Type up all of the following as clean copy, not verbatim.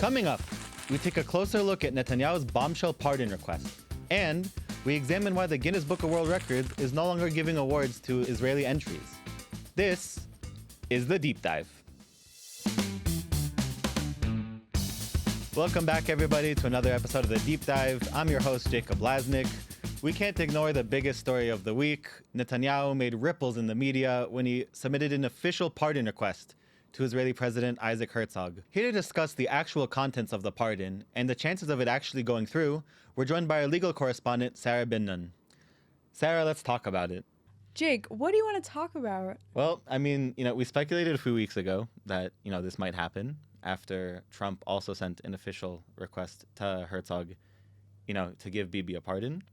Coming up, we take a closer look at Netanyahu's bombshell pardon request. And we examine why the Guinness Book of World Records is no longer giving awards to Israeli entries. This is The Deep Dive. Welcome back, everybody, to another episode of The Deep Dive. I'm your host, Jacob Laznik. We can't ignore the biggest story of the week. Netanyahu made ripples in the media when he submitted an official pardon request to Israeli President Isaac Herzog. Here to discuss the actual contents of the pardon and the chances of it actually going through, we're joined by our legal correspondent, Sarah Ben-Nun. Sarah, let's talk about it. Jake, what do you want to talk about? Well, I mean, we speculated a few weeks ago that, this might happen after Trump also sent an official request to Herzog, to give Bibi a pardon.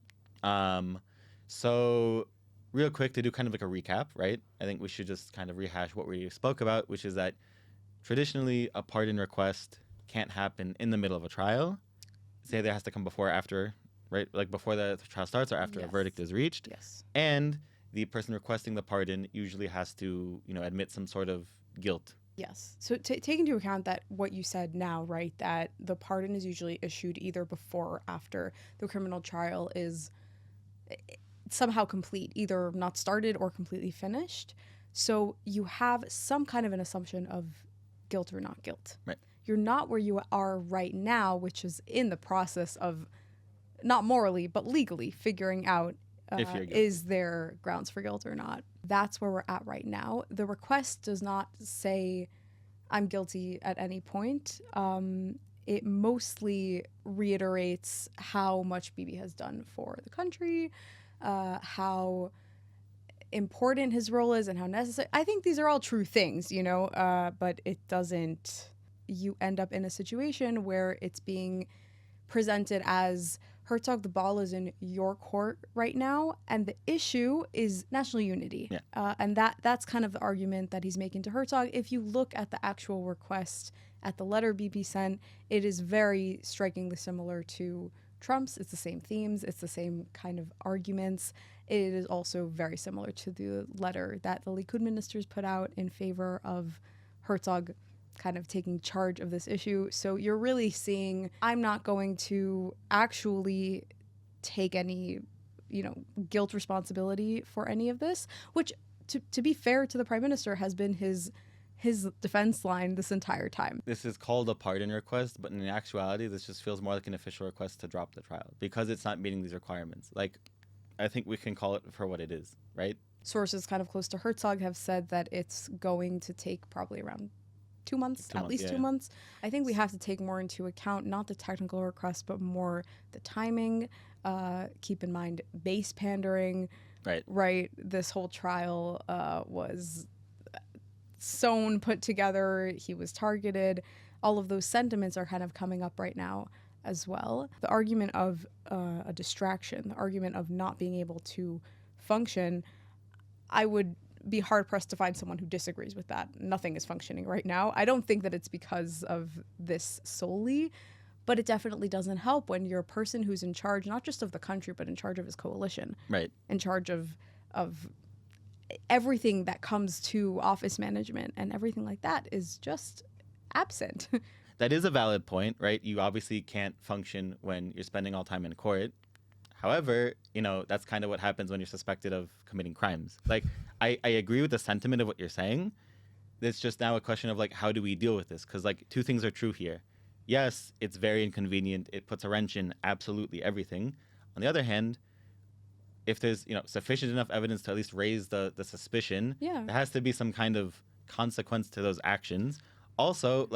So real quick, to do kind of like a recap, right? I think we should just kind of rehash what we spoke about, which is that traditionally a pardon request can't happen in the middle of a trial. Say there has to come before or after, right? Like before the trial starts or after a verdict is reached. Yes. And the person requesting the pardon usually has to, admit some sort of guilt. Yes. So take into account that what you said now, right, that the pardon is usually issued either before or after the criminal trial is somehow complete, either not started or completely finished. So you have some kind of an assumption of guilt or not guilt. Right. You're not where you are right now, which is in the process of, not morally, but legally figuring out is there grounds for guilt or not. That's where we're at right now. The request does not say I'm guilty at any point. It mostly reiterates how much Bibi has done for the country, how important his role is and how necessary. I think these are all true things, but it doesn't. You end up in a situation where it's being presented as Herzog, the ball is in your court right now, and the issue is national unity. Yeah. And that's kind of the argument that he's making to Herzog. If you look at the actual request, at the letter Bibi sent, it is very strikingly similar to Trump's. It's the same themes. It's the same kind of arguments. It is also very similar to the letter that the Likud ministers put out in favor of Herzog kind of taking charge of this issue. So you're really seeing, I'm not going to actually take any, guilt responsibility for any of this, which to be fair to the Prime Minister has been his defense line this entire time. This is called a pardon request, but in actuality, this just feels more like an official request to drop the trial because it's not meeting these requirements. Like, I think we can call it for what it is, right? Sources kind of close to Herzog have said that it's going to take probably around 2 months, at least 2 months. I think we have to take more into account, not the technical request, but more the timing. Keep in mind base pandering. Right. This whole trial was sewn, put together. He was targeted. All of those sentiments are kind of coming up right now as well. The argument of a distraction, the argument of not being able to function, I would be hard-pressed to find someone who disagrees with that. Nothing is functioning right now. I don't think that it's because of this solely, but it definitely doesn't help when you're a person who's in charge, not just of the country, but in charge of his coalition. Right. In charge of everything that comes to office management, and everything like that is just absent. That is a valid point, right? You obviously can't function when you're spending all time in court. However, that's kind of what happens when you're suspected of committing crimes. Like, I agree with the sentiment of what you're saying. It's just now a question of, how do we deal with this? Because, two things are true here. Yes, it's very inconvenient. It puts a wrench in absolutely everything. On the other hand, if there's, sufficient enough evidence to at least raise the suspicion, there has to be some kind of consequence to those actions. Also,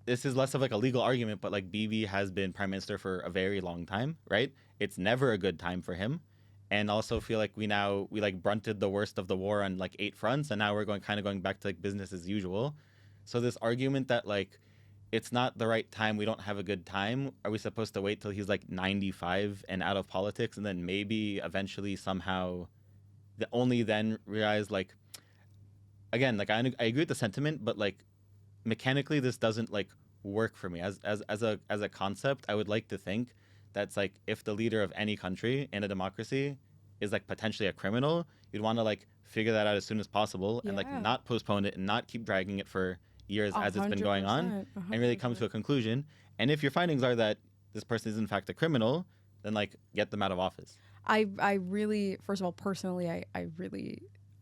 this is less of a legal argument, but Bibi has been prime minister for a very long time, right? It's never a good time for him. And also feel like we brunted the worst of the war on 8 fronts, and now we're going back to business as usual. So this argument that it's not the right time, we don't have a good time, are we supposed to wait till he's 95 and out of politics and then maybe eventually somehow only then realize again, I agree with the sentiment, but mechanically this doesn't work for me as a concept. I would like to think that's if the leader of any country in a democracy is potentially a criminal, you'd want to figure that out as soon as possible and not postpone it and not keep dragging it for years as it's been going on, and really come to a conclusion. And if your findings are that this person is in fact a criminal, then like get them out of office. I really, first of all, personally, I agree,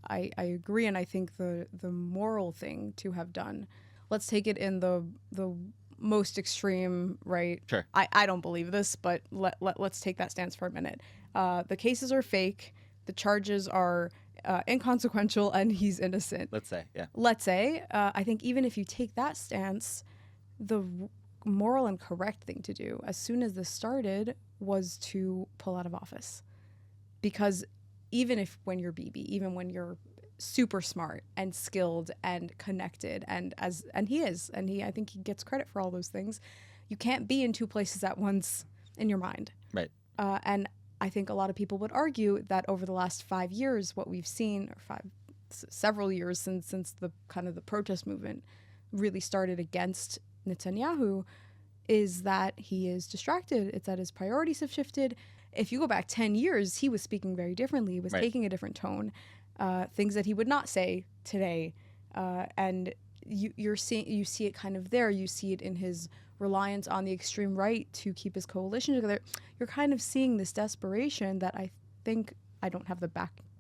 and I think the moral thing to have done. Let's take it in the most extreme, right? Sure. I don't believe this, but let's take that stance for a minute. The cases are fake. The charges are inconsequential, and he's innocent. Let's say, yeah. Let's say. I think even if you take that stance, the moral and correct thing to do as soon as this started was to pull out of office. Because even if when you're Bibi, even when you're super smart and skilled and connected, and I think he gets credit for all those things, you can't be in two places at once in your mind. Right. And I think a lot of people would argue that over the last 5 years, what we've seen, or several years since the kind of the protest movement really started against Netanyahu, is that he is distracted. It's that his priorities have shifted. If you go back 10 years, he was speaking very differently. He was taking a different tone, things that he would not say today. And you see it kind of there. You see it in his reliance on the extreme right to keep his coalition together. You're kind of seeing this desperation that I think, I don't have the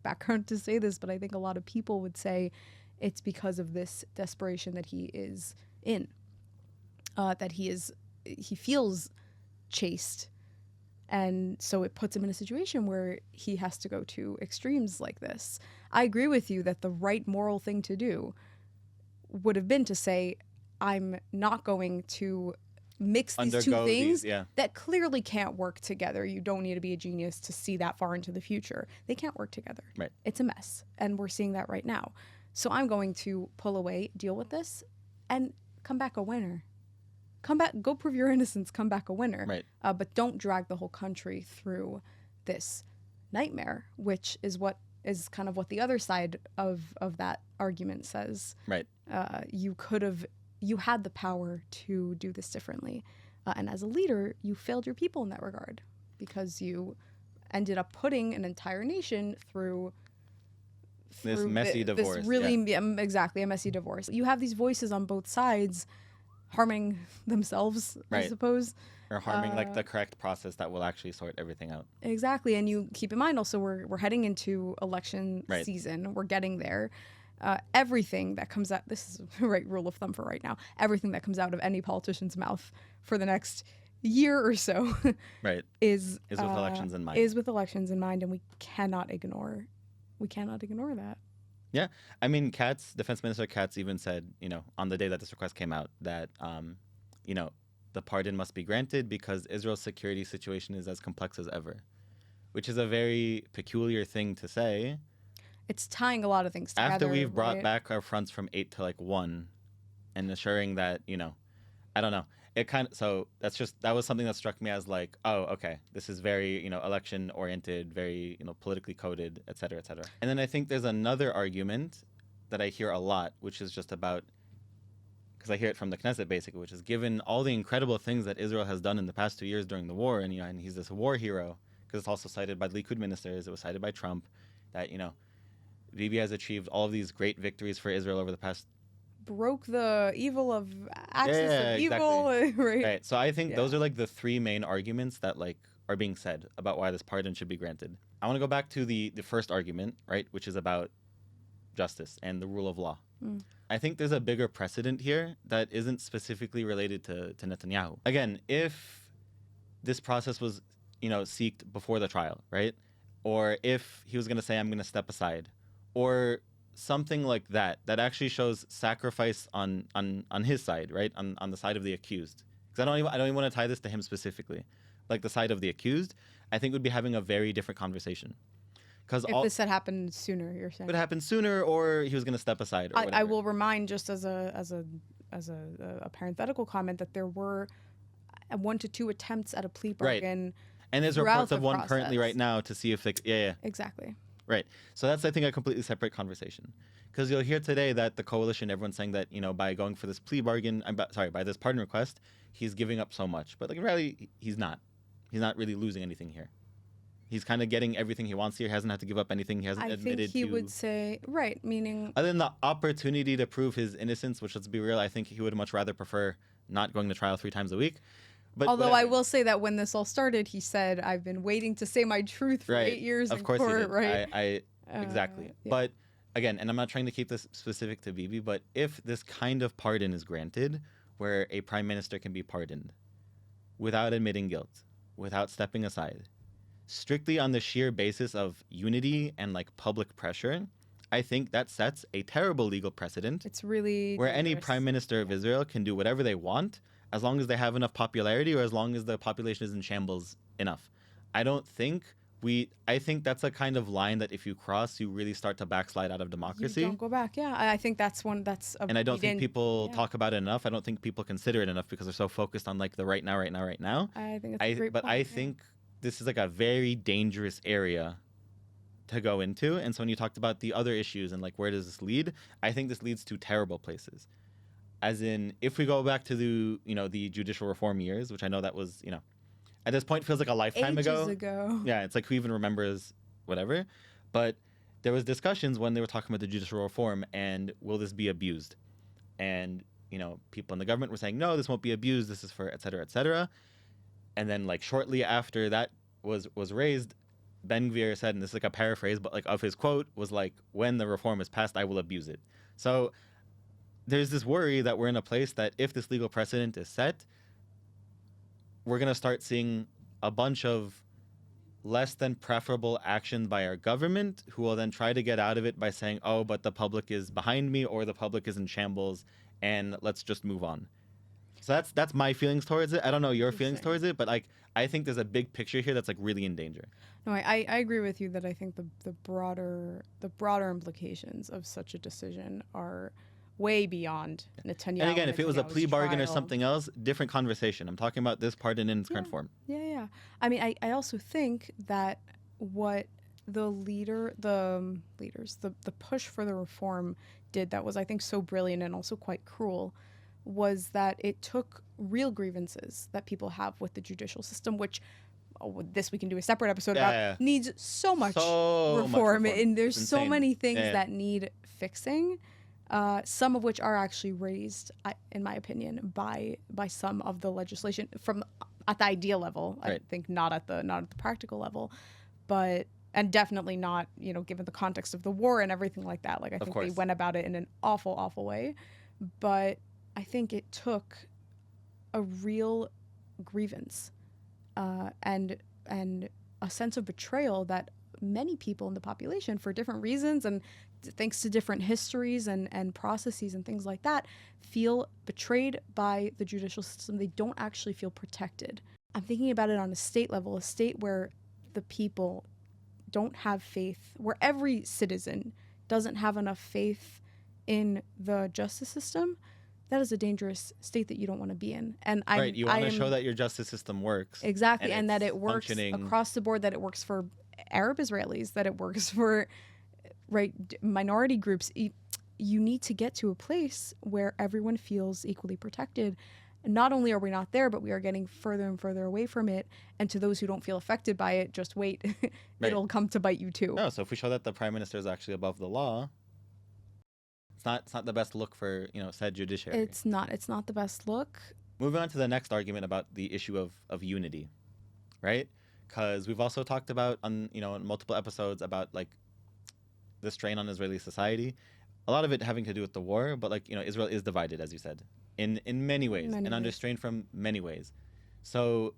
background to say this, but I think a lot of people would say it's because of this desperation that he is in, that he feels chased. And so it puts him in a situation where he has to go to extremes like this. I agree with you that the right moral thing to do would have been to say, I'm not going to mix these two things that clearly can't work together. You don't need to be a genius to see that far into the future. They can't work together. Right. It's a mess. And we're seeing that right now. So I'm going to pull away, deal with this, and come back a winner. Come back, go prove your innocence, come back a winner. Right. But don't drag the whole country through this nightmare, which is kind of what the other side of that argument says. Right. You had the power to do this differently. And as a leader, you failed your people in that regard because you ended up putting an entire nation through this messy divorce. This really, exactly, a messy divorce. You have these voices on both sides harming themselves, I suppose. Or harming like the correct process that will actually sort everything out. Exactly. And you keep in mind also we're heading into election season. We're getting there. Everything that comes out, this is the right rule of thumb for right now, everything that comes out of any politician's mouth for the next year or so is with elections in mind. Is with elections in mind, and we cannot ignore that. Yeah. I mean, Defense Minister Katz even said, on the day that this request came out, that, the pardon must be granted because Israel's security situation is as complex as ever, which is a very peculiar thing to say. It's tying a lot of things together. After we've brought back our fronts from 8 to 1 and assuring that, I don't know. That was something that struck me as like, oh, okay, this is very, election oriented, very, politically coded, et cetera, et cetera. And then I think there's another argument that I hear a lot, which is just about, because I hear it from the Knesset basically, which is given all the incredible things that Israel has done in the past 2 years during the war, and he's this war hero, because it's also cited by the Likud ministers, it was cited by Trump, that, Bibi has achieved all of these great victories for Israel over the past. Broke the evil of axis of evil, exactly. Right. So I think those are like the three main arguments that like are being said about why this pardon should be granted. I want to go back to the first argument, right, which is about justice and the rule of law. I think there's a bigger precedent here that isn't specifically related to Netanyahu. Again, if this process was, seeked before the trial, right, or if he was going to say, I'm going to step aside, or something like that actually shows sacrifice on his side, right, on the side of the accused. Because I don't even want to tie this to him specifically. Like the side of the accused, I think would be having a very different conversation. Because if this had happened sooner, you're saying it would happen sooner, or he was going to step aside. Or I will remind, just as a parenthetical comment, that there were 1 to 2 attempts at a plea bargain. Right. And there's reports of one currently right now to see if Exactly. Right. So that's, I think, a completely separate conversation. Because you'll hear today that the coalition, everyone's saying that, by going for this plea bargain, by this pardon request, he's giving up so much. But, like, really, he's not. He's not really losing anything here. He's kind of getting everything he wants here. He hasn't had to give up anything. He hasn't admitted to... I think he would say, right, meaning... Other than the opportunity to prove his innocence, which, let's be real, I think he would much rather prefer not going to trial 3 times a week. But although whatever. I will say that when this all started, he said, I've been waiting to say my truth for 8 years in court, he did. right? Exactly. Yeah. But again, and I'm not trying to keep this specific to Bibi, but if this kind of pardon is granted, where a prime minister can be pardoned without admitting guilt, without stepping aside, strictly on the sheer basis of unity and like public pressure, I think that sets a terrible legal precedent. It's really where any dangerous. prime minister of Israel can do whatever they want as long as they have enough popularity or as long as the population is in shambles enough. I think that's a kind of line that if you cross, you really start to backslide out of democracy. You don't go back. Yeah, I think that's and I don't think people talk about it enough. I don't think people consider it enough because they're so focused on like the right now. I think it's a great point. I think this is like a very dangerous area to go into. And so when you talked about the other issues and like where does this lead, I think this leads to terrible places. As in, if we go back to the judicial reform years, which I know that was, at this point feels like a lifetime Ages ago. Yeah, it's like who even remembers whatever. But there was discussions when they were talking about the judicial reform and will this be abused? And, people in the government were saying, no, this won't be abused. This is for et cetera, et cetera. And then like shortly after that was raised, Ben-Gvir said, and this is like a paraphrase, but like of his quote was like, when the reform is passed, I will abuse it. So there's this worry that we're in a place that if this legal precedent is set, we're going to start seeing a bunch of less than preferable actions by our government who will then try to get out of it by saying, oh, but the public is behind me or the public is in shambles and let's just move on. So that's my feelings towards it. I don't know your feelings towards it, but like I think there's a big picture here that's like really in danger. No, I agree with you that I think the broader implications of such a decision are way beyond Netanyahu. And again, if it was a Netanyahu's plea bargain or trial. something else, different conversation. I'm talking about this pardon in its current form. Yeah. I mean, I also think that what the push for the reform did that was, I think, so brilliant and also quite cruel was that it took real grievances that people have with the judicial system, which this we can do a separate episode about, needs so much reform. And there's so many things that need fixing. Some of which are actually raised, in my opinion, by some of the legislation from at the idea level. Right. I think not at the practical level, and definitely not given the context of the war and everything like that. Like I think they went about it in an awful, awful way, but I think it took a real grievance and a sense of betrayal that many people in the population, for different reasons and thanks to different histories and processes and things like that, feel betrayed by the judicial system. They don't actually feel protected. I'm thinking about it on a state level, a state where the people don't have faith, where every citizen doesn't have enough faith in the justice system. That is a dangerous state that you don't want to be in. And you want to show that your justice system works. Exactly, and that it works across the board, that it works for Arab Israelis, that it works for minority groups. You need to get to a place where everyone feels equally protected. And not only are we not there, but we are getting further and further away from it. And to those who don't feel affected by it, just wait. It'll come to bite you too. No, so if we show that the prime minister is actually above the law, it's not the best look for said judiciary. It's not the best look. Moving on to the next argument about the issue of unity, right? Because we've also talked about in multiple episodes about like the strain on Israeli society, a lot of it having to do with the war, but like Israel is divided, as you said, in many ways, and under strain from many ways. So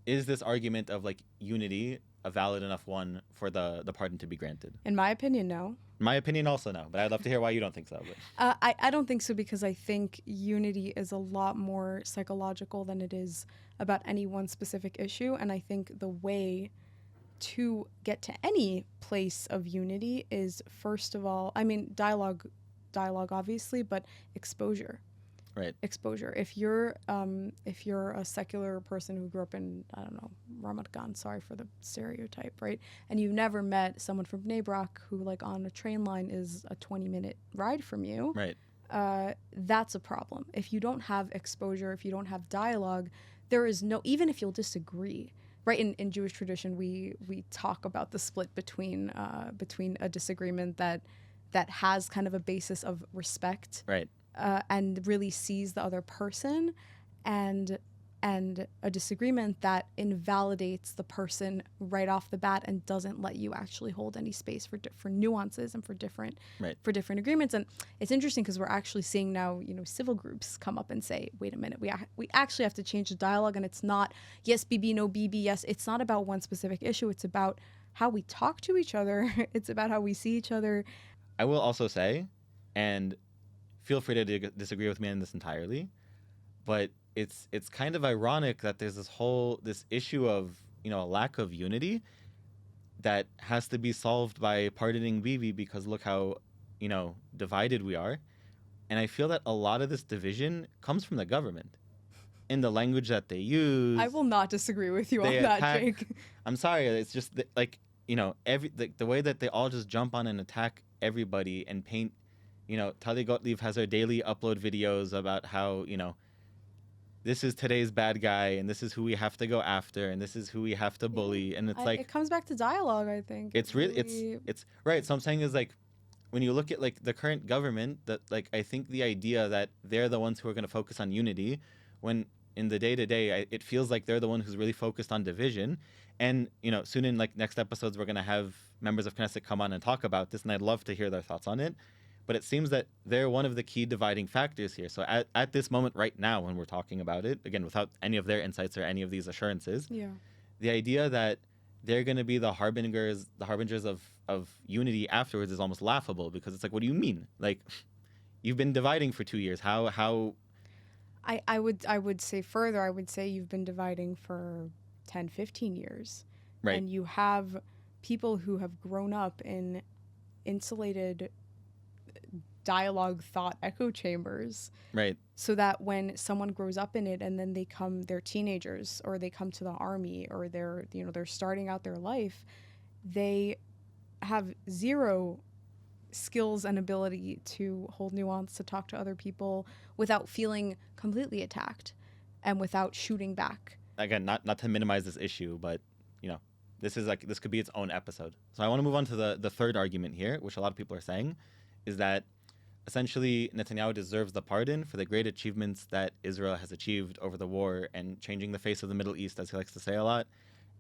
is this argument of like unity a valid enough one for the pardon to be granted? In my opinion, no. My opinion also no, but I'd love to hear why you don't think so. But. I don't think so, because I think unity is a lot more psychological than it is about any one specific issue. And I think the way to get to any place of unity is, first of all, I mean, dialogue obviously, but exposure. Right. Exposure. If you're a secular person who grew up in, I don't know, Ramat Gan, sorry for the stereotype, right? And you've never met someone from Bnei Brak who, like, on a train line is a 20-minute ride from you. Right. That's a problem. If you don't have exposure, if you don't have dialogue, there is no, even if you'll disagree, right, in Jewish tradition, we talk about the split between a disagreement that has kind of a basis of respect, Right. and really sees the other person, and a disagreement that invalidates the person right off the bat and doesn't let you actually hold any space for nuances and for different agreements. And it's interesting because we're actually seeing now, civil groups come up and say, wait a minute, we actually have to change the dialogue, and it's not yes Bibi, no Bibi, yes, it's not about one specific issue, it's about how we talk to each other. It's about how we see each other. I will also say, and feel free to disagree with me on this entirely, but it's kind of ironic that there's this issue of a lack of unity that has to be solved by pardoning Bibi, because look how divided we are. And I feel that a lot of this division comes from the government in the language that they use. I will not disagree with you on that, Jake. I'm sorry, it's just the way that they all just jump on and attack everybody and paint. Tali Gottlieb has her daily upload videos about how this is today's bad guy, and this is who we have to go after, and this is who we have to bully, and it's it comes back to dialogue. I think it's right. So I'm saying is when you look at the current government, that I think the idea that they're the ones who are going to focus on unity, when in the day to day it feels like they're the one who's really focused on division. And soon in next episodes we're going to have members of Knesset come on and talk about this, and I'd love to hear their thoughts on it. But it seems that they're one of the key dividing factors here. So at this moment right now, when we're talking about it, again, without any of their insights or any of these assurances, the idea that they're going to be the harbingers of unity afterwards is almost laughable, because it's what do you mean? You've been dividing for 2 years. How? I would say further. I would say you've been dividing for 10, 15 years. Right. And you have people who have grown up in insulated dialogue thought echo chambers, right, so that when someone grows up in it and then they're teenagers, or they come to the army, or they're starting out their life, they have zero skills and ability to hold nuance, to talk to other people without feeling completely attacked and without shooting back. Again, not to minimize this issue, but this could be its own episode. So I want to move on to the third argument here, which a lot of people are saying, is that essentially Netanyahu deserves the pardon for the great achievements that Israel has achieved over the war and changing the face of the Middle East, as he likes to say a lot,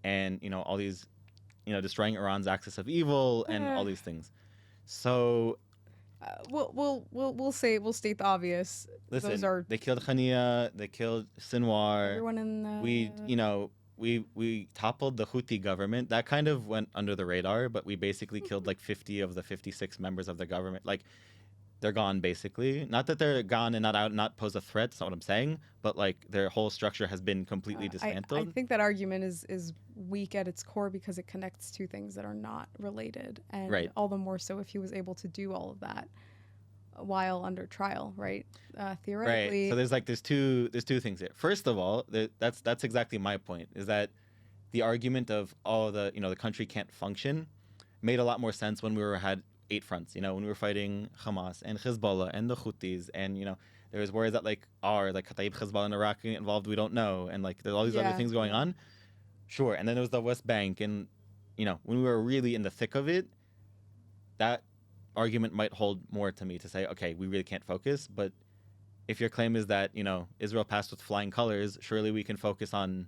and all these, destroying Iran's axis of evil and all these things. So we'll state the obvious. Listen, they killed Khania, they killed Sinwar. Everyone in the... We toppled the Houthi government. That kind of went under the radar, but we basically killed 50 of the 56 members of the government. They're gone, basically. Not that they're gone and not pose a threat, that's not what I'm saying, but their whole structure has been completely dismantled. I think that argument is weak at its core, because it connects two things that are not related, and right, all the more so if he was able to do all of that while under trial, right? Theoretically. Right. So there's two things here. First of all, that's exactly my point, is that the argument of the country can't function made a lot more sense when we had 8 fronts, when we were fighting Hamas and Hezbollah and the Houthis, and there was worries that Kataib Hezbollah in Iraq involved, we don't know, and there's all these other things going on. Sure. And then there was the West Bank, and when we were really in the thick of it, that argument might hold more to me, to say, okay, we really can't focus. But if your claim is that Israel passed with flying colors, surely we can focus on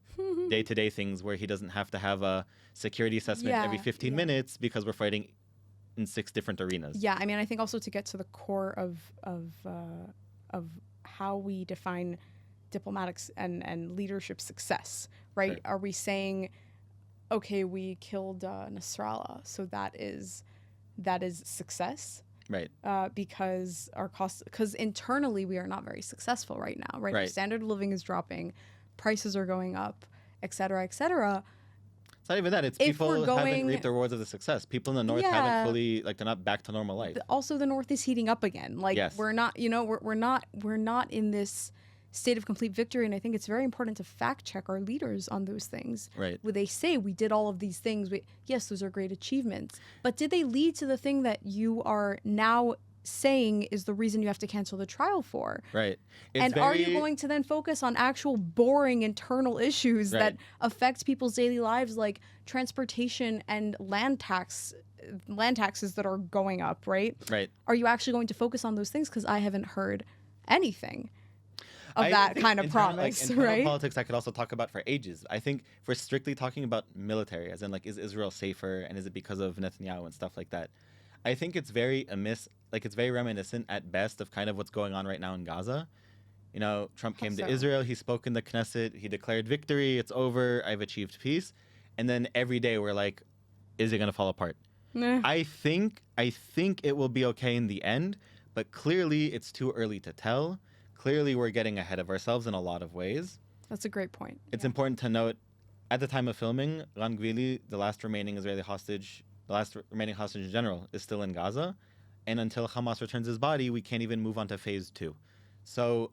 day-to-day things where he doesn't have to have a security assessment every 15 minutes because we're fighting in 6 different arenas. Yeah, I mean, I think also to get to the core of how we define diplomatic and leadership success, right? Sure. Are we saying, okay, we killed Nasrallah, so that is success, right? Because internally we are not very successful right now, right? Our standard of living is dropping, prices are going up, et cetera, et cetera. It's not even that. It's people haven't reaped the rewards of the success. People in the north haven't fully, they're not back to normal life. Also, the north is heating up again. We're not, we're not in this state of complete victory. And I think it's very important to fact check our leaders on those things. Right. Where they say we did all of these things. Yes, those are great achievements. But did they lead to the thing that you are now saying is the reason you have to cancel the trial for. Right. Are you going to then focus on actual boring internal issues that affect people's daily lives, like transportation and land taxes that are going up, right? Right. Are you actually going to focus on those things? Because I haven't heard anything of that kind of promise, internal politics I could also talk about for ages. I think if we're strictly talking about military, as in like, is Israel safer and is it because of Netanyahu and stuff like that? I think it's very it's very reminiscent at best of kind of what's going on right now in Gaza. You know, Trump came to Israel, he spoke in the Knesset, he declared victory, it's over, I've achieved peace. And then every day we're like, is it going to fall apart? Nah. I think it will be okay in the end, but clearly it's too early to tell. Clearly we're getting ahead of ourselves in a lot of ways. That's a great point. It's important to note, at the time of filming, Gvili, the last remaining Israeli hostage, the last remaining hostage in general, is still in Gaza. And until Hamas returns his body, we can't even move on to phase 2. So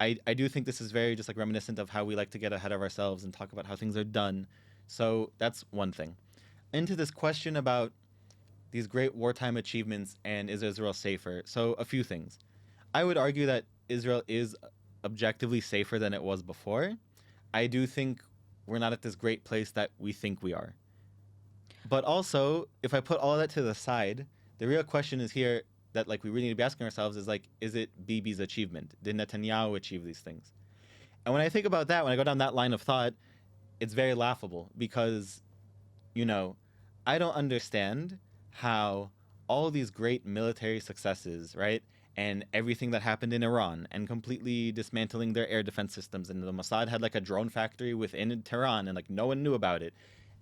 I do think this is very just like reminiscent of how we like to get ahead of ourselves and talk about how things are done. So that's one thing. Into this question about these great wartime achievements and is Israel safer? So a few things. I would argue that Israel is objectively safer than it was before. I do think we're not at this great place that we think we are. But also, if I put all that to the side, the real question is here that like we really need to be asking ourselves is like, is it Bibi's achievement? Did Netanyahu achieve these things? And when I think about that, when I go down that line of thought, it's very laughable because, you know, I don't understand how all these great military successes, right? And everything that happened in Iran and completely dismantling their air defense systems. And the Mossad had like a drone factory within Tehran and like no one knew about it.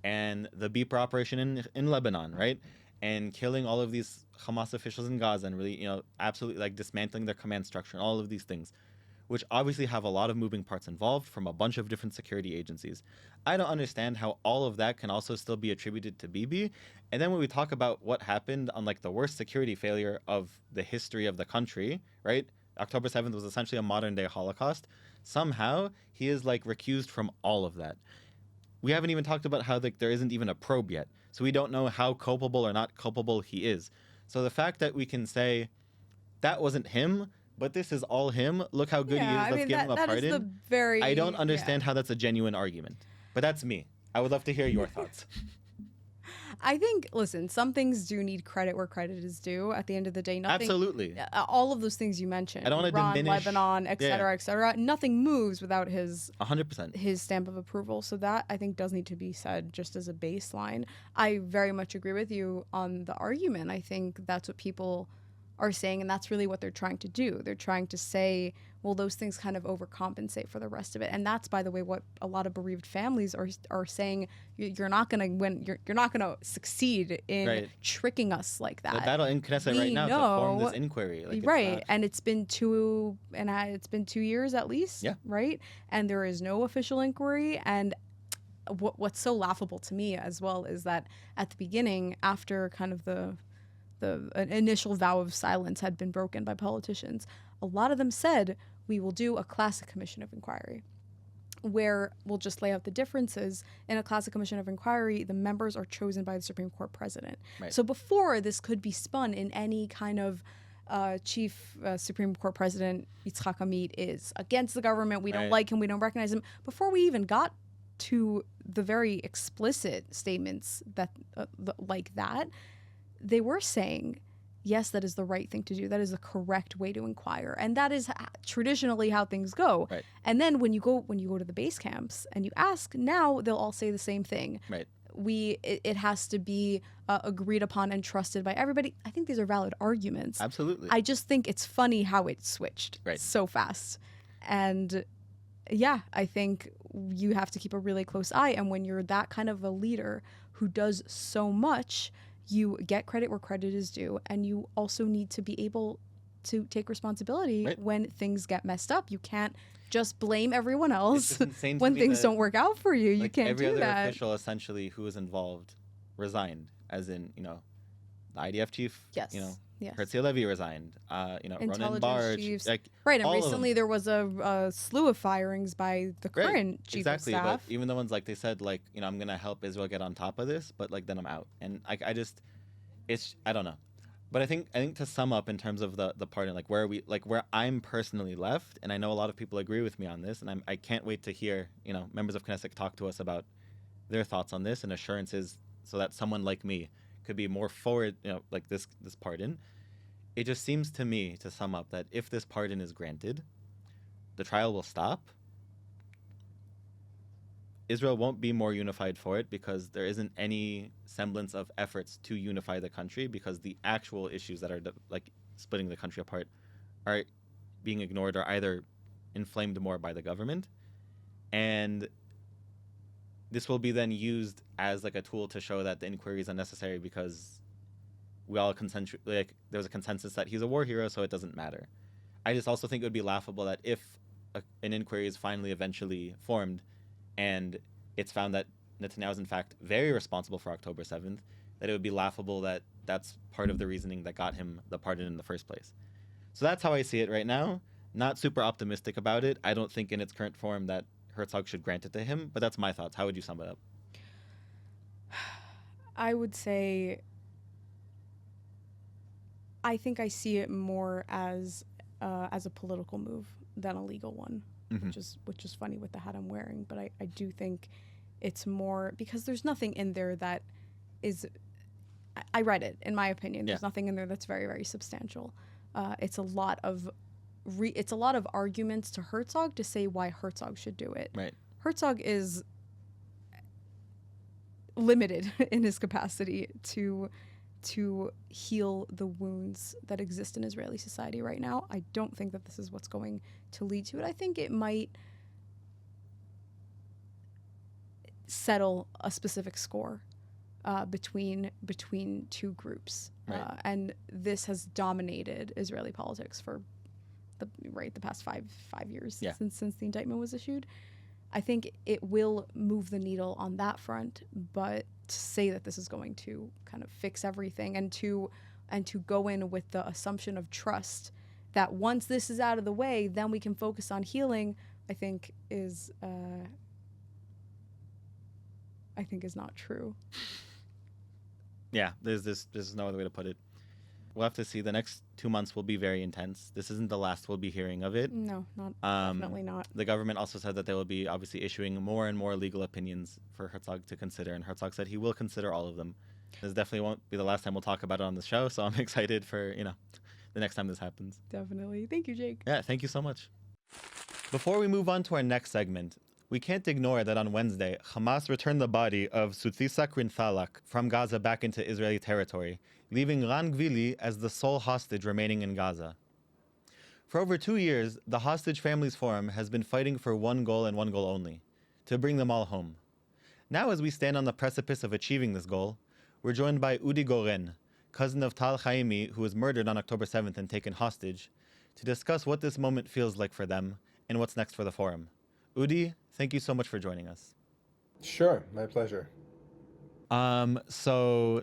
And the Beeper operation in Lebanon, right? And killing all of these Hamas officials in Gaza and really, you know, absolutely like dismantling their command structure and all of these things, which obviously have a lot of moving parts involved from a bunch of different security agencies. I don't understand how all of that can also still be attributed to Bibi. And then when we talk about what happened on like the worst security failure of the history of the country, right? October 7th was essentially a modern day Holocaust. Somehow he is like recused from all of that. We haven't even talked about how like there isn't even a probe yet. So we don't know how culpable or not culpable he is. So the fact that we can say that wasn't him, but this is all him. Look how good he is. Let's give him a pardon. I don't understand how that's a genuine argument. But that's me. I would love to hear your thoughts. I think, listen, some things do need credit where credit is due. At the end of the day, nothing. Absolutely. All of those things you mentioned. I don't want to diminish. Lebanon, et cetera, et cetera. Nothing moves without his 100%. His stamp of approval. So that, I think, does need to be said just as a baseline. I very much agree with you on the argument. I think that's what people are saying, and that's really what they're trying to do. They're trying to say, well, those things kind of overcompensate for the rest of it. And that's, by the way, what a lot of bereaved families are saying. You're not going to win. You're not going to succeed in tricking us like that. The battle in Knesset right now to form this inquiry. Like, right. And it's been 2 years at least. Yeah. Right. And there is no official inquiry. And what's so laughable to me as well is that at the beginning, after kind of the initial vow of silence had been broken by politicians, a lot of them said, we will do a classic commission of inquiry, where we'll just lay out the differences. In a classic commission of inquiry, the members are chosen by the Supreme Court president. Right. So before this could be spun in any kind of chief Supreme Court president, Yitzhak Amit is against the government, we don't like him, we don't recognize him. Before we even got to the very explicit statements that like that, they were saying, yes, that is the right thing to do. That is the correct way to inquire. And that is traditionally how things go. Right. And then when you go to the base camps and you ask, now they'll all say the same thing. Right. It has to be agreed upon and trusted by everybody. I think these are valid arguments. Absolutely. I just think it's funny how it switched so fast. And yeah, I think you have to keep a really close eye. And when you're that kind of a leader who does so much, you get credit where credit is due, and you also need to be able to take responsibility when things get messed up. You can't just blame everyone else when things don't work out for you. Like, you can't do that. Every other official, essentially, who was involved resigned, as in, the IDF chief, Herzog Levy resigned, Ronan Barge. Chiefs. And recently there was a slew of firings by the current chief of staff. But even the ones, they said, I'm going to help Israel get on top of this, but, then I'm out. And, I don't know. But I think to sum up in terms of the pardon, like where I'm personally left, and I know a lot of people agree with me on this, and I can't wait to hear members of Knesset talk to us about their thoughts on this and assurances, so that someone like me could be more forward, like this pardon. It just seems to me, to sum up, that if this pardon is granted, the trial will stop. Israel won't be more unified for it because there isn't any semblance of efforts to unify the country, because the actual issues that are like splitting the country apart are being ignored or either inflamed more by the government. And this will be then used as like a tool to show that the inquiry is unnecessary because we all there's a consensus that he's a war hero, so it doesn't matter. I just also think it would be laughable that if an inquiry is finally eventually formed and it's found that Netanyahu is in fact very responsible for October 7th, that it would be laughable that that's part of the reasoning that got him the pardon in the first place. So that's how I see it right now. Not super optimistic about it. I don't think in its current form that Herzog should grant it to him, but that's my thoughts. How would you sum it up? I would say I think I see it more as a political move than a legal one, which is funny with the hat I'm wearing. But I do think it's more because there's nothing in there that is. I read it. In my opinion, there's nothing in there that's very, very substantial. It's a lot of arguments to Herzog to say why Herzog should do it. Right. Herzog is limited in his capacity to heal the wounds that exist in Israeli society right now. I don't think that this is what's going to lead to it. I think it might settle a specific score between two groups. Right. And this has dominated Israeli politics for the past five years since the indictment was issued. I think it will move the needle on that front, but to say that this is going to kind of fix everything and to go in with the assumption of trust that once this is out of the way, then we can focus on healing, I think is not true. Yeah, there's no other way to put it. We'll have to see. The next 2 months will be very intense. This isn't the last we'll be hearing of it. No, definitely not. The government also said that they will be obviously issuing more and more legal opinions for Herzog to consider, and Herzog said he will consider all of them. This definitely won't be the last time we'll talk about it on the show, so I'm excited for, the next time this happens. Definitely. Thank you, Jake. Yeah, thank you so much. Before we move on to our next segment, we can't ignore that on Wednesday, Hamas returned the body of Sudthisak Rinthalak from Gaza back into Israeli territory, leaving Gvili as the sole hostage remaining in Gaza. For over 2 years, the Hostage Families Forum has been fighting for one goal and one goal only: to bring them all home. Now, as we stand on the precipice of achieving this goal, we're joined by Udi Goren, cousin of Tal Haimi, who was murdered on October 7th and taken hostage, to discuss what this moment feels like for them and what's next for the forum. Udi, thank you so much for joining us. Sure, my pleasure. So,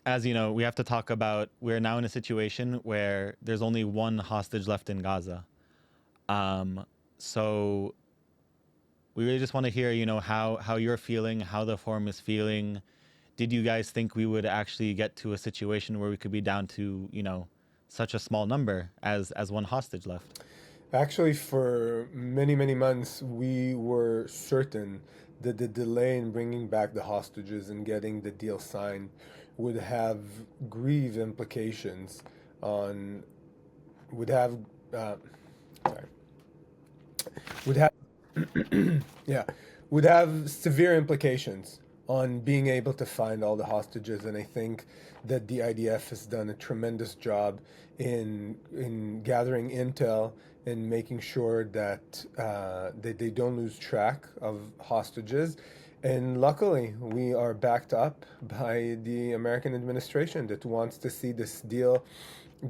as you know, we have to talk about, we're now in a situation where there's only one hostage left in Gaza. So we really just want to hear, how you're feeling, how the forum is feeling. Did you guys think we would actually get to a situation where we could be down to, such a small number as one hostage left? Actually, for many, many months, we were certain that the delay in bringing back the hostages and getting the deal signed would have grave implications on, would have severe implications on being able to find all the hostages. And I think that the IDF has done a tremendous job in gathering intel and making sure that they don't lose track of hostages. And luckily, we are backed up by the American administration that wants to see this deal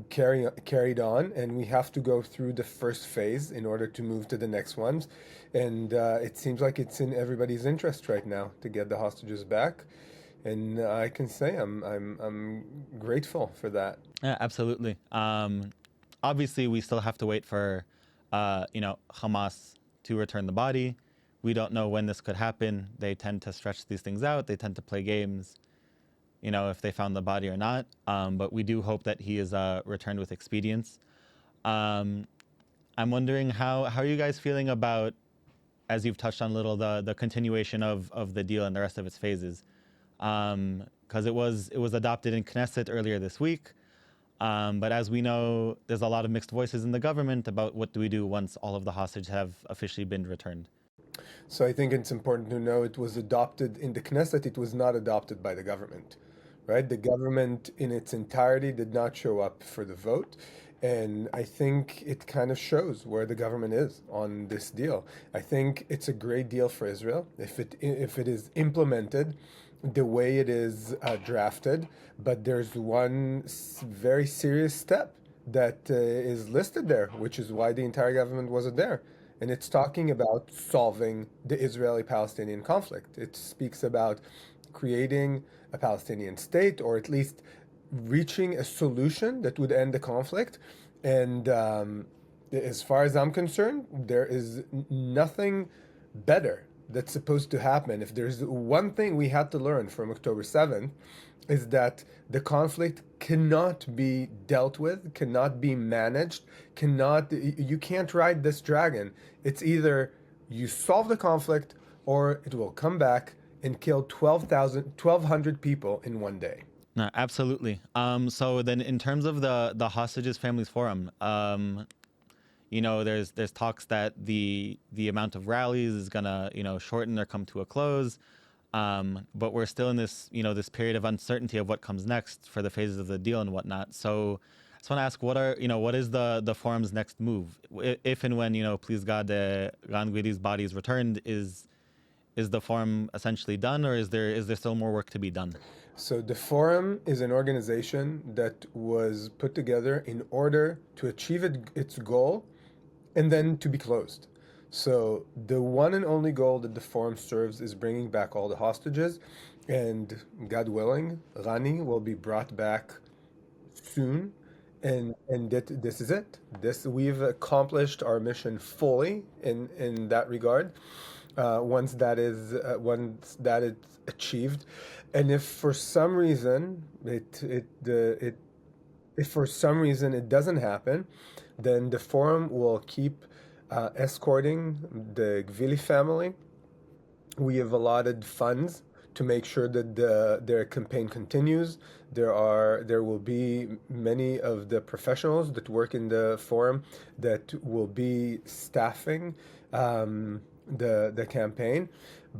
carried on, and we have to go through the first phase in order to move to the next ones. And it seems like it's in everybody's interest right now to get the hostages back. And I can say I'm grateful for that. Yeah, absolutely. Obviously, we still have to wait for, Hamas to return the body. We don't know when this could happen. They tend to stretch these things out. They tend to play games. if they found the body or not. But we do hope that he is returned with expedience. Um, I'm wondering how are you guys feeling about, as you've touched on a little, the continuation of the deal and the rest of its phases, because it was adopted in Knesset earlier this week. But as we know, there's a lot of mixed voices in the government about what do we do once all of the hostages have officially been returned. So I think it's important to know it was adopted in the Knesset. It was not adopted by the government, right? The government in its entirety did not show up for the vote. And I think it kind of shows where the government is on this deal. I think it's a great deal for Israel if it is implemented the way it is drafted. But there's one very serious step that is listed there, which is why the entire government wasn't there. And it's talking about solving the Israeli-Palestinian conflict. It speaks about creating a Palestinian state, or at least reaching a solution that would end the conflict. And as far as I'm concerned, there is nothing better that's supposed to happen. If there's one thing we had to learn from October 7th, is that the conflict cannot be dealt with, cannot be managed, you can't ride this dragon. It's either you solve the conflict or it will come back and kill 1,200 people in one day. No, absolutely. So then in terms of the Hostages Families Forum, there's talks that the amount of rallies is gonna, shorten or come to a close. But we're still in this, this period of uncertainty of what comes next for the phases of the deal and whatnot. So I just want to ask, what is the forum's next move? If and when, please God, Gvili's body is returned, is the forum essentially done, or is there still more work to be done? So the forum is an organization that was put together in order to achieve its goal and then to be closed. So the one and only goal that the forum serves is bringing back all the hostages, and God willing, Rani will be brought back soon, and this is it. We've accomplished our mission fully in that regard. Once that is achieved, and if for some reason it doesn't happen, then the forum will keep escorting the Gvili family. We have allotted funds to make sure that their campaign continues. There will be many of the professionals that work in the forum that will be staffing the campaign,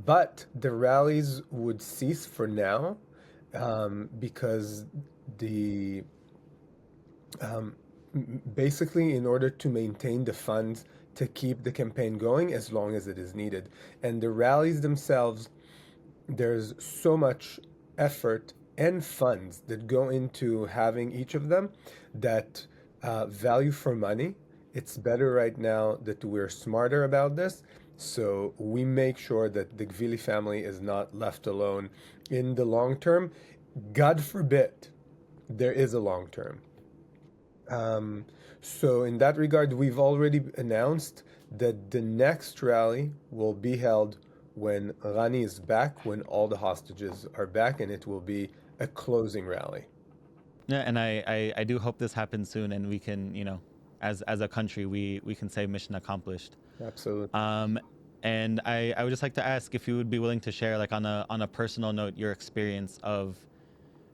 but the rallies would cease for now because basically in order to maintain the funds to keep the campaign going as long as it is needed. And the rallies themselves, there's so much effort and funds that go into having each of them that value for money. It's better right now that we're smarter about this, so we make sure that the Gvili family is not left alone in the long term. God forbid there is a long term. So in that regard, we've already announced that the next rally will be held when Rani is back, when all the hostages are back, and it will be a closing rally. Yeah, and I do hope this happens soon, and we can, as a country, we can say mission accomplished. Absolutely. And I would just like to ask if you would be willing to share, like on a personal note, your experience of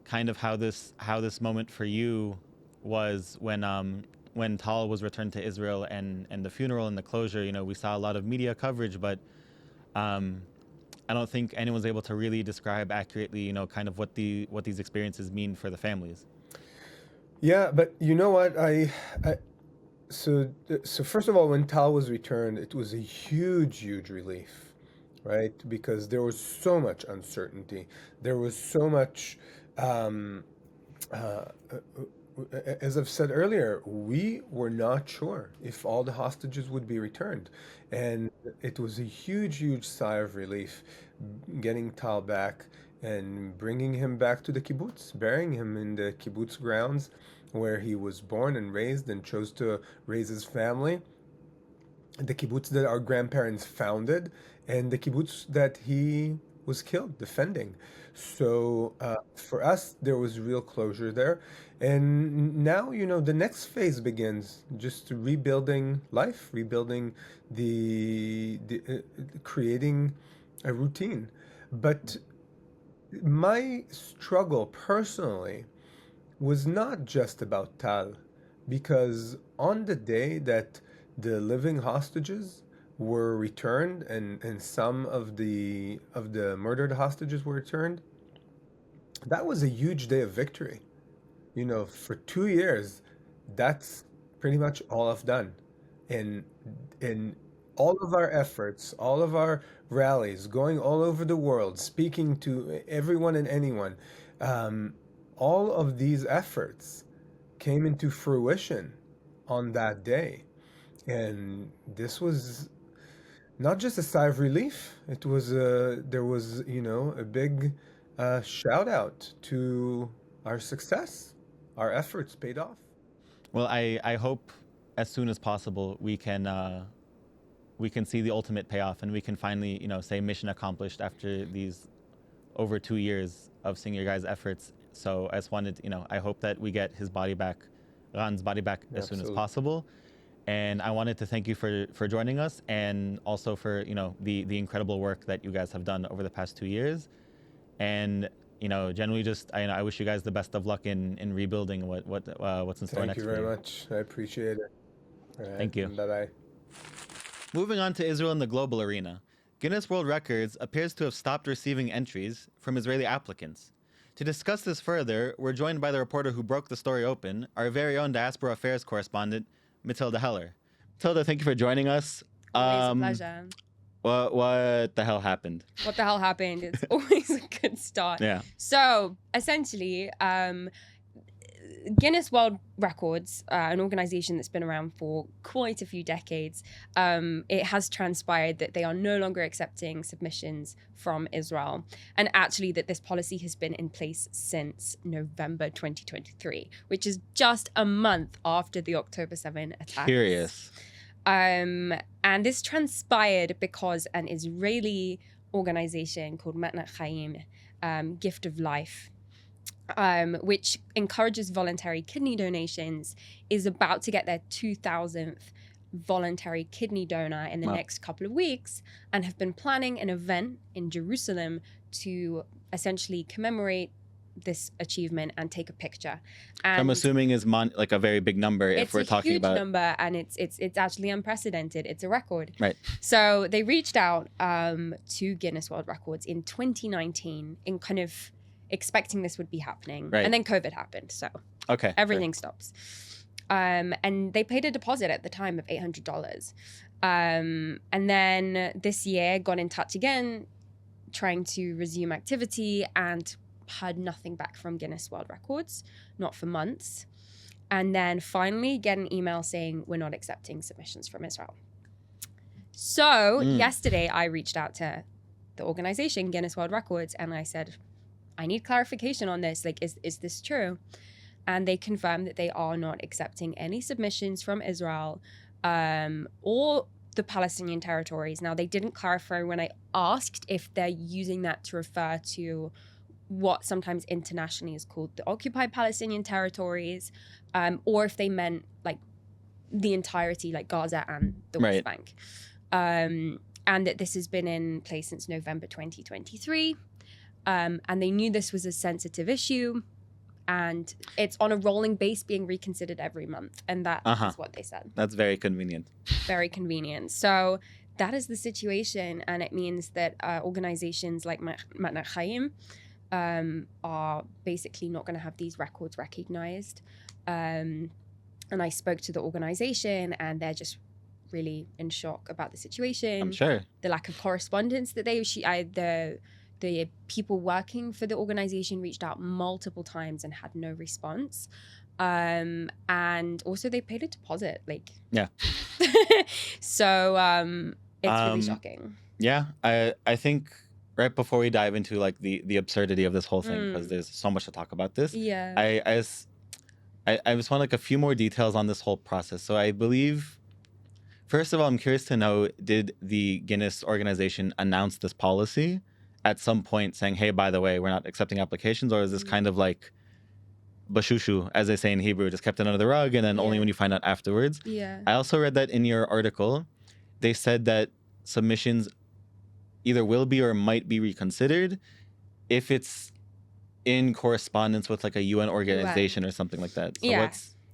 kind of how this moment for you was when Tal was returned to Israel and the funeral and the closure. We saw a lot of media coverage, but I don't think anyone's able to really describe accurately, kind of what these experiences mean for the families. Yeah, but you know what? So first of all, when Tal was returned, it was a huge relief, right? Because there was so much uncertainty. There was so much, as I've said earlier, we were not sure if all the hostages would be returned. And it was a huge sigh of relief getting Tal back and bringing him back to the kibbutz, burying him in the kibbutz grounds where he was born and raised and chose to raise his family. The kibbutz that our grandparents founded, and the kibbutz that he was killed defending. So for us, there was real closure there. And now, the next phase begins, just rebuilding life, rebuilding creating a routine. But my struggle personally was not just about Tal, because on the day that the living hostages were returned and some of the murdered hostages were returned, that was a huge day of victory. For 2 years, that's pretty much all I've done. And all of our efforts, all of our rallies, going all over the world, speaking to everyone and anyone, all of these efforts came into fruition on that day. And this was not just a sigh of relief. It was there was a big shout out to our success. Our efforts paid off. Well, I hope as soon as possible we can see the ultimate payoff, and we can finally say mission accomplished after these over 2 years of seeing your guys' efforts. So I just wanted, I hope that we get his body back, Ran's body back as soon as possible. And I wanted to thank you for joining us, and also for the incredible work that you guys have done over the past 2 years. And generally, just I wish you guys the best of luck in rebuilding what's in store next. Thank you very much. I appreciate it. Thank you. Bye-bye. Moving on to Israel in the global arena, Guinness World Records appears to have stopped receiving entries from Israeli applicants. To discuss this further, we're joined by the reporter who broke the story open, our very own Diaspora Affairs correspondent, Mathilda Heller. Mathilda, thank you for joining us. Always a pleasure. What the hell happened? What the hell happened? It's always a good start. Yeah. So essentially, Guinness World Records, an organization that's been around for quite a few decades, it has transpired that they are no longer accepting submissions from Israel. And actually that this policy has been in place since November 2023, which is just a month after the October 7 attacks. Curious. And this transpired because an Israeli organization called Matnat Chaim, Gift of Life, which encourages voluntary kidney donations, is about to get their 2,000th voluntary kidney donor in the next couple of weeks, and have been planning an event in Jerusalem to essentially commemorate this achievement and take a picture. And I'm assuming is like a very big number if we're talking about. It's a huge number, and it's actually unprecedented. It's a record. Right. So they reached out to Guinness World Records in 2019 in kind of expecting this would be happening. Right. And then COVID happened. So everything stops. And they paid a deposit at the time of $800. And then this year got in touch again, trying to resume activity, and heard nothing back from Guinness World Records, not for months. And then finally get an email saying we're not accepting submissions from Israel. So yesterday I reached out to the organization, Guinness World Records, and I said, I need clarification on this. Like, is this true? And they confirmed that they are not accepting any submissions from Israel or the Palestinian territories. Now, they didn't clarify when I asked if they're using that to refer to what sometimes internationally is called the occupied Palestinian territories, or if they meant like the entirety, like Gaza and the West Bank. And that this has been in place since November 2023. And they knew this was a sensitive issue, and it's on a rolling base being reconsidered every month. And that is what they said. That's very convenient. Very convenient. So that is the situation. And it means that organizations like Matnat Chaim are basically not going to have these records recognized. And I spoke to the organization, and they're just really in shock about the situation. I'm sure. The lack of correspondence that the people working for the organization reached out multiple times and had no response. And also they paid a deposit, so it's really shocking. Yeah, I think right before we dive into like the absurdity of this whole thing, because there's so much to talk about this. Yeah. I just want like a few more details on this whole process. So I believe, first of all, I'm curious to know, did the Guinness organization announce this policy? at some point saying, hey, by the way, we're not accepting applications? Or is this kind of like bashushu, as they say in Hebrew, just kept it under the rug and then only when you find out afterwards? Yeah. I also read that in your article, they said that submissions either will be or might be reconsidered if it's in correspondence with like a UN organization or something like that. So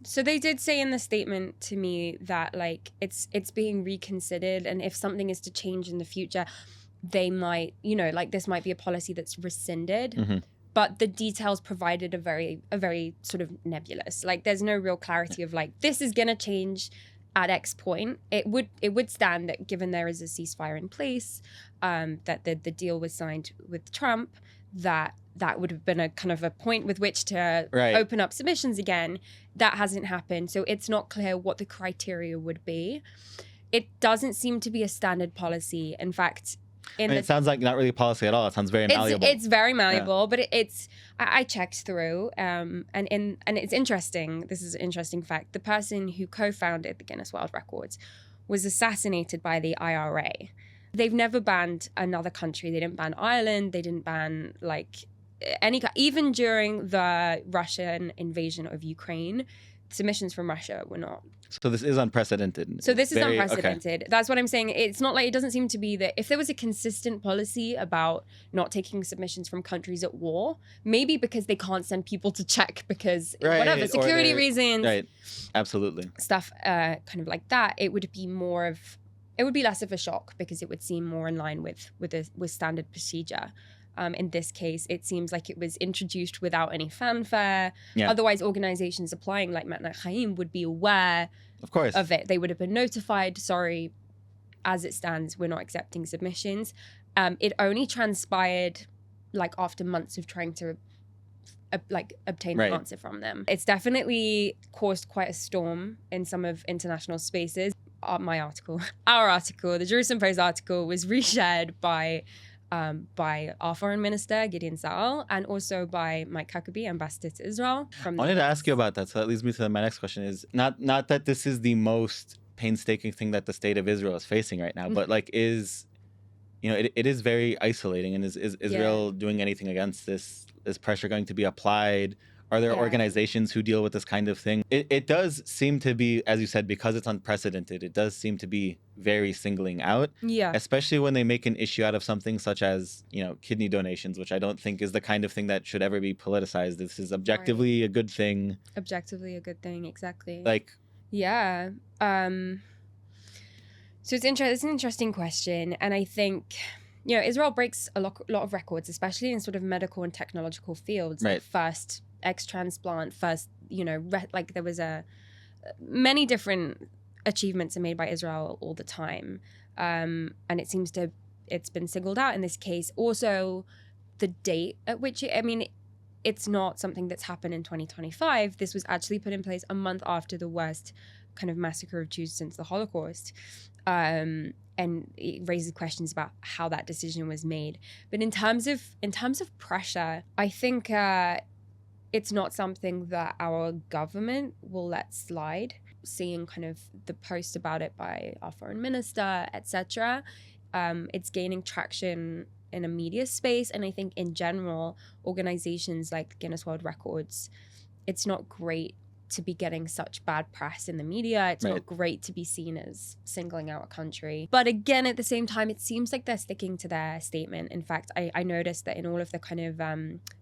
So they did say in the statement to me that like it's being reconsidered, and if something is to change in the future, they might, like this might be a policy that's rescinded. Mm-hmm. But the details provided are very sort of nebulous. Like there's no real clarity of like this is gonna change at X point. It would stand that given there is a ceasefire in place, that the deal was signed with Trump, that would have been a kind of a point with which to open up submissions again. That hasn't happened. So it's not clear what the criteria would be. It doesn't seem to be a standard policy. In fact, it sounds like not really a policy at all. It sounds very malleable. It's very malleable, but I checked through, and it's interesting. This is an interesting fact. The person who co-founded the Guinness World Records was assassinated by the IRA. They've never banned another country. They didn't ban Ireland. They didn't ban even during the Russian invasion of Ukraine, submissions from Russia were not. So this is unprecedented. So this is unprecedented. Okay. That's what I'm saying. It's not like, it doesn't seem to be that if there was a consistent policy about not taking submissions from countries at war, maybe because they can't send people to check because whatever, security reasons. Right, absolutely. Stuff kind of like that, it would be less of a shock because it would seem more in line with standard procedure. In this case, it seems like it was introduced without any fanfare. Yeah. Otherwise, organizations applying like Tal Haimi would be aware of it. They would have been notified, sorry, as it stands, we're not accepting submissions. It only transpired like after months of trying to obtain an answer from them. It's definitely caused quite a storm in some of international spaces. Our article, the Jerusalem Post article, was reshared by our foreign minister, Gideon Saar, and also by Mike Huckabee, ambassador to Israel. I wanted to ask you about that. So that leads me to my next question is not that this is the most painstaking thing that the state of Israel is facing right now, but like it is very isolating. And is Israel doing anything against this? Is pressure going to be applied? Are there organizations who deal with this kind of thing? It does seem to be, as you said, because it's unprecedented, it does seem to be very singling out. Yeah. Especially when they make an issue out of something such as, kidney donations, which I don't think is the kind of thing that should ever be politicized. This is objectively a good thing. Objectively a good thing, exactly. Yeah. So it's an interesting question. And I think, Israel breaks a lot of records, especially in sort of medical and technological fields. Right. First transplant, there was many different achievements are made by Israel all the time, and it seems it's been singled out in this case. Also, the date at which it's not something that's happened in 2025. This was actually put in place a month after the worst kind of massacre of Jews since the Holocaust, and it raises questions about how that decision was made. But in terms of pressure, I think it's not something that our government will let slide. Seeing kind of the post about it by our foreign minister, etc., it's gaining traction in a media space. And I think in general, organizations like Guinness World Records, it's not great to be getting such bad press in the media. It's not great to be seen as singling out a country. But again, at the same time, it seems like they're sticking to their statement. In fact, I noticed that in all of the kind of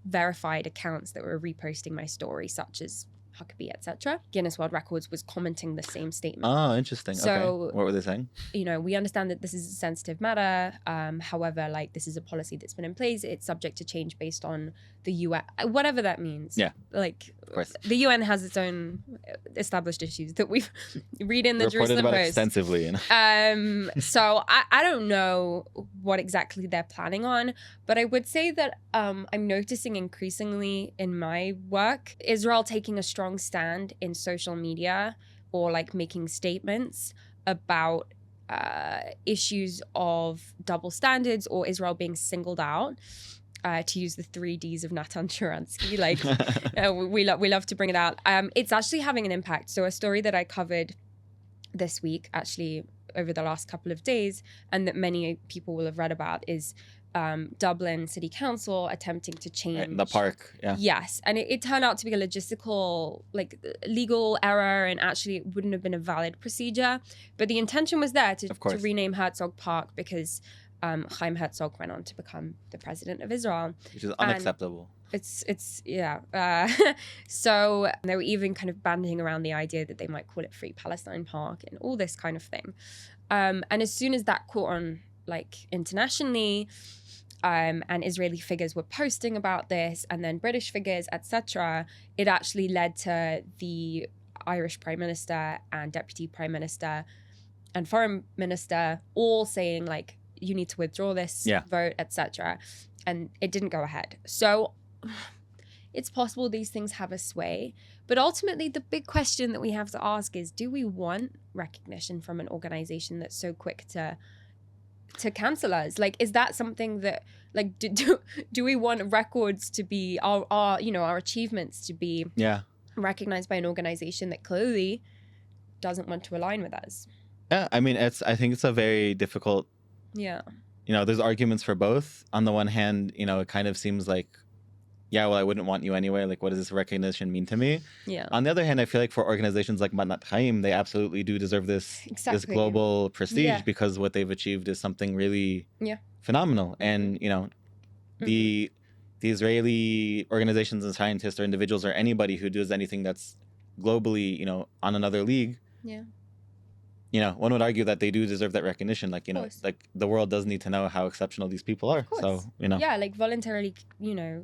verified accounts that were reposting my story, such as Huckabee, etc., Guinness World Records was commenting the same statement. Oh, interesting. So, okay. What were they saying? We understand that this is a sensitive matter. However, this is a policy that's been in place. It's subject to change based on the UN, whatever that means. Yeah. Of course. The UN has its own established issues that we read in the Jerusalem Post extensively. So I don't know what exactly they're planning on, but I would say that I'm noticing increasingly in my work, Israel taking a strong stand in social media or making statements about issues of double standards or Israel being singled out. To use the 3 Ds of Natan Sharansky, we love to bring it out. It's actually having an impact. So a story that I covered this week, actually over the last couple of days, and that many people will have read about, is Dublin City Council attempting to change the park. Yeah. Yes, and it turned out to be a logistical, like, legal error, and actually it wouldn't have been a valid procedure. But the intention was there to rename Herzog Park because Chaim Herzog went on to become the president of Israel, which is unacceptable. So they were even kind of bandying around the idea that they might call it Free Palestine Park and all this kind of thing. And as soon as that caught on, like, internationally, and Israeli figures were posting about this, and then British figures, etc., it actually led to the Irish Prime Minister and Deputy Prime Minister and Foreign Minister all saying, like, you need to withdraw this vote, etc. And it didn't go ahead. So it's possible these things have a sway. But ultimately, the big question that we have to ask is, do we want recognition from an organization that's so quick to cancel us? Like, is that something that, like, do we want records to be our achievements to be recognized by an organization that clearly doesn't want to align with us? Yeah, I mean, I think it's a very difficult. Yeah. There's arguments for both. On the one hand, it kind of seems like, I wouldn't want you anyway. Like, what does this recognition mean to me? Yeah. On the other hand, I feel like for organizations like Matnat Chaim, they absolutely do deserve this global prestige because what they've achieved is something really phenomenal. And, the Israeli organizations and scientists or individuals or anybody who does anything that's globally, on another league. Yeah. One would argue that they do deserve that recognition. Like, like the world does need to know how exceptional these people are. So, Yeah, like voluntarily,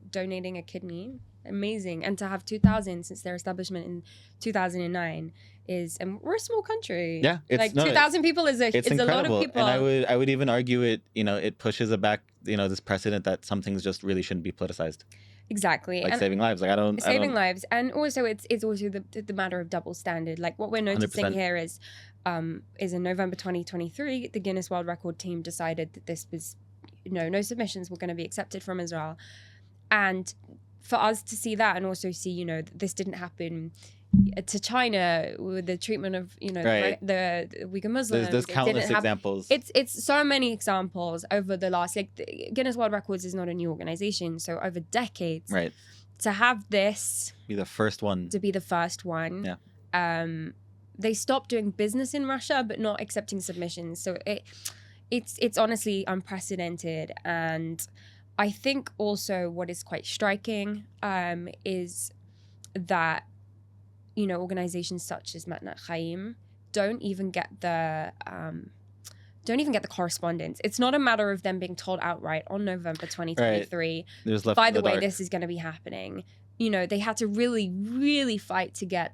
donating a kidney, amazing. And to have 2,000 since their establishment in 2009 and we're a small country. Yeah. Like 2,000 people is a lot of people. And I would even argue it pushes it back, this precedent that some things just really shouldn't be politicized. Exactly. Like, and saving lives. Like, saving lives. And also it's also the matter of double standard. Like, what we're noticing 100%. Here is in November 2023, the Guinness World Record team decided that this was, no submissions were going to be accepted from Israel. And for us to see that and also see, that this didn't happen to China with the treatment of, the Uyghur Muslims. There's countless examples. It's so many examples over the last, the Guinness World Records is not a new organization. So over decades, to have this be the first one. Yeah. They stopped doing business in Russia, but not accepting submissions. So it's honestly unprecedented. And I think also what is quite striking is that, organizations such as Matnat Chaim don't even get the correspondence. It's not a matter of them being told outright on November 2023, by the way, this is going to be happening. They had to really, really fight to get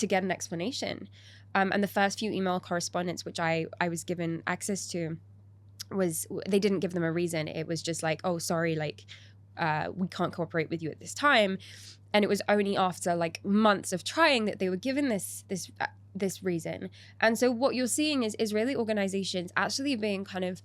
an explanation. And the first few email correspondence, which I was given access to, they didn't give them a reason. It was just like, oh, sorry, like, we can't cooperate with you at this time. And it was only after like months of trying that they were given this reason. And so what you're seeing is Israeli organizations actually being kind of,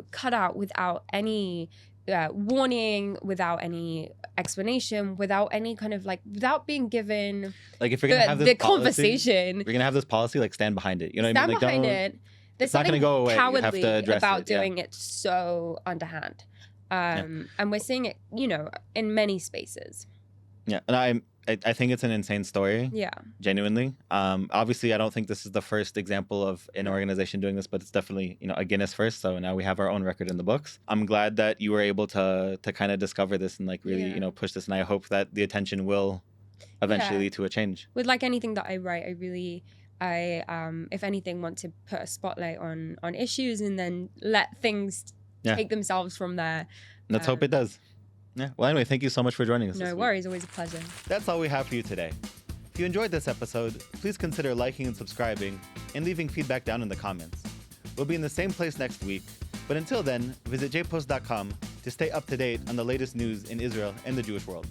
cut out without any warning, without any explanation, without any kind of without being given like if you're gonna have this conversation. If you're gonna have this policy, like stand behind it. You know what I mean? Stand behind it. There's not gonna go away. Cowardly you have to address about doing it so underhand. And we're seeing it, in many spaces. Yeah, and I think it's an insane story. Yeah. Genuinely. Obviously, I don't think this is the first example of an organization doing this, but it's definitely, a Guinness first. So now we have our own record in the books. I'm glad that you were able to kind of discover this and really, push this. And I hope that the attention will eventually lead to a change. With anything that I write, I if anything, want to put a spotlight on issues and then let things take themselves from there. Let's hope it does. Yeah. Well, anyway, thank you so much for joining us. No worries. Always a pleasure. That's all we have for you today. If you enjoyed this episode, please consider liking and subscribing and leaving feedback down in the comments. We'll be in the same place next week, but until then, visit jpost.com to stay up to date on the latest news in Israel and the Jewish world.